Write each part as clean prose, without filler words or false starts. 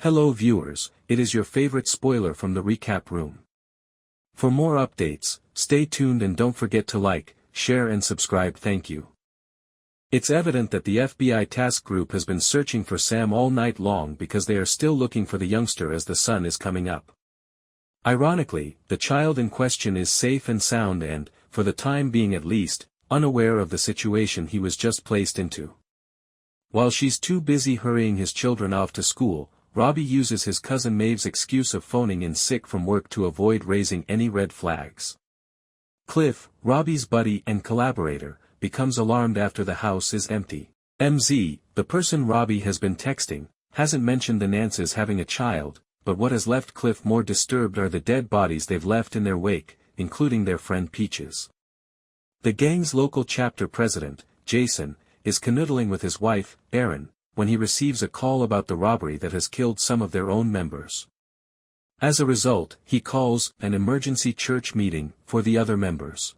Hello viewers, it is your favorite spoiler from the recap room. For more updates, stay tuned and don't forget to like, share and subscribe. Thank you. It's evident that the FBI task group has been searching for Sam all night long because they are still looking for the youngster as the sun is coming up. Ironically, the child in question is safe and sound and, for the time being at least, unaware of the situation he was just placed into. While she's too busy hurrying his children off to school, Robbie uses his cousin Maeve's excuse of phoning in sick from work to avoid raising any red flags. Cliff, Robbie's buddy and collaborator, becomes alarmed after the house is empty. MZ, the person Robbie has been texting, hasn't mentioned the Nances having a child, but what has left Cliff more disturbed are the dead bodies they've left in their wake, including their friend Peaches. The gang's local chapter president, Jayson, is canoodling with his wife, Eryn, when he receives a call about the robbery that has killed some of their own members. As a result, he calls an emergency church meeting for the other members.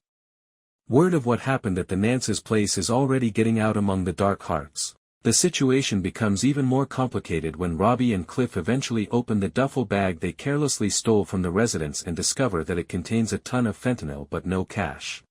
Word of what happened at the Nances place is already getting out among the dark hearts. The situation becomes even more complicated when Robbie and Cliff eventually open the duffel bag they carelessly stole from the residence and discover that it contains a ton of fentanyl but no cash.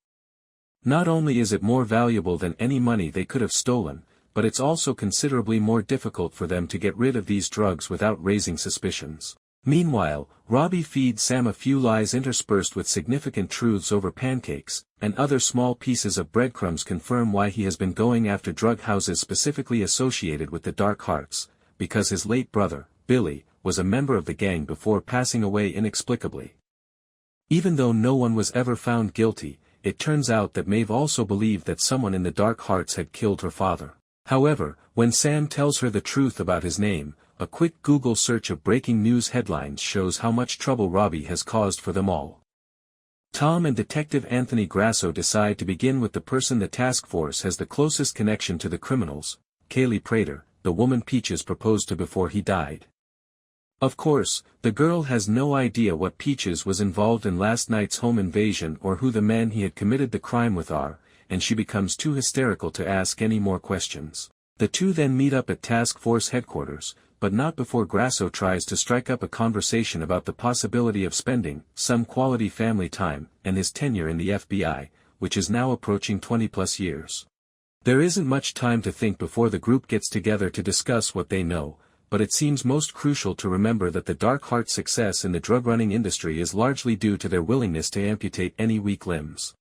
Not only is it more valuable than any money they could have stolen, but it's also considerably more difficult for them to get rid of these drugs without raising suspicions. Meanwhile, Robbie feeds Sam a few lies interspersed with significant truths over pancakes, and other small pieces of breadcrumbs confirm why he has been going after drug houses specifically associated with the Dark Hearts, because his late brother, Billy, was a member of the gang before passing away inexplicably. Even though no one was ever found guilty, it turns out that Maeve also believed that someone in the Dark Hearts had killed her father. However, when Sam tells her the truth about his name, a quick Google search of breaking news headlines shows how much trouble Robbie has caused for them all. Tom and Detective Anthony Grasso decide to begin with the person the task force has the closest connection to the criminals, Kaylee Prater, the woman Peaches proposed to before he died. Of course, the girl has no idea what Peaches was involved in last night's home invasion or who the men he had committed the crime with are, and she becomes too hysterical to ask any more questions. The two then meet up at task force headquarters, but not before Grasso tries to strike up a conversation about the possibility of spending some quality family time and his tenure in the FBI, which is now approaching 20+ years. There isn't much time to think before the group gets together to discuss what they know, but it seems most crucial to remember that the Dark Heart's success in the drug-running industry is largely due to their willingness to amputate any weak limbs.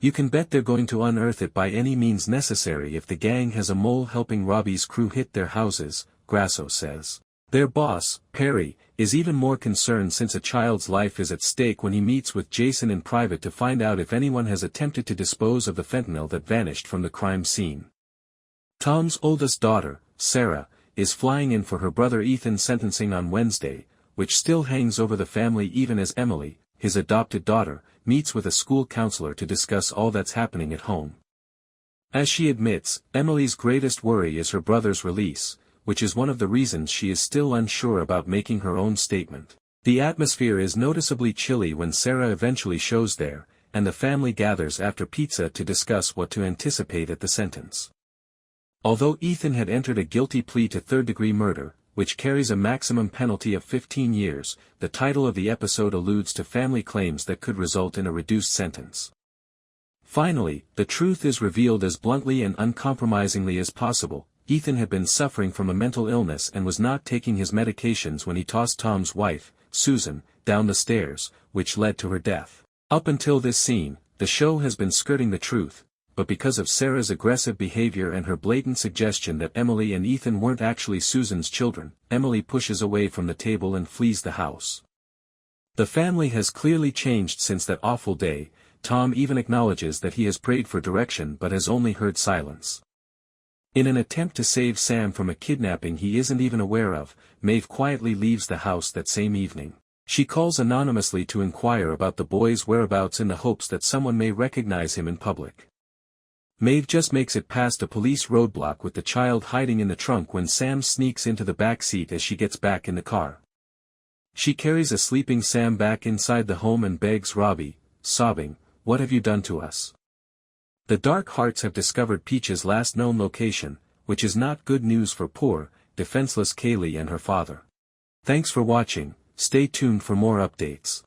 You can bet they're going to unearth it by any means necessary if the gang has a mole helping Robbie's crew hit their houses, Grasso says. Their boss, Perry, is even more concerned since a child's life is at stake when he meets with Jayson in private to find out if anyone has attempted to dispose of the fentanyl that vanished from the crime scene. Tom's oldest daughter, Sarah, is flying in for her brother Ethan's sentencing on Wednesday, which still hangs over the family even as Emily, his adopted daughter, meets with a school counselor to discuss all that's happening at home. As she admits, Emily's greatest worry is her brother's release, which is one of the reasons she is still unsure about making her own statement. The atmosphere is noticeably chilly when Sarah eventually shows there, and the family gathers after pizza to discuss what to anticipate at the sentence. Although Ethan had entered a guilty plea to third-degree murder, which carries a maximum penalty of 15 years, the title of the episode alludes to family claims that could result in a reduced sentence. Finally, the truth is revealed as bluntly and uncompromisingly as possible. Ethan had been suffering from a mental illness and was not taking his medications when he tossed Tom's wife, Susan, down the stairs, which led to her death. Up until this scene, the show has been skirting the truth, but because of Sarah's aggressive behavior and her blatant suggestion that Emily and Ethan weren't actually Susan's children, Emily pushes away from the table and flees the house. The family has clearly changed since that awful day. Tom even acknowledges that he has prayed for direction but has only heard silence. In an attempt to save Sam from a kidnapping he isn't even aware of, Maeve quietly leaves the house that same evening. She calls anonymously to inquire about the boy's whereabouts in the hopes that someone may recognize him in public. Maeve just makes it past a police roadblock with the child hiding in the trunk when Sam sneaks into the back seat as she gets back in the car. She carries a sleeping Sam back inside the home and begs Robbie, sobbing, "What have you done to us?" The Dark Hearts have discovered Peach's last known location, which is not good news for poor, defenseless Kaylee and her father. Thanks for watching, stay tuned for more updates.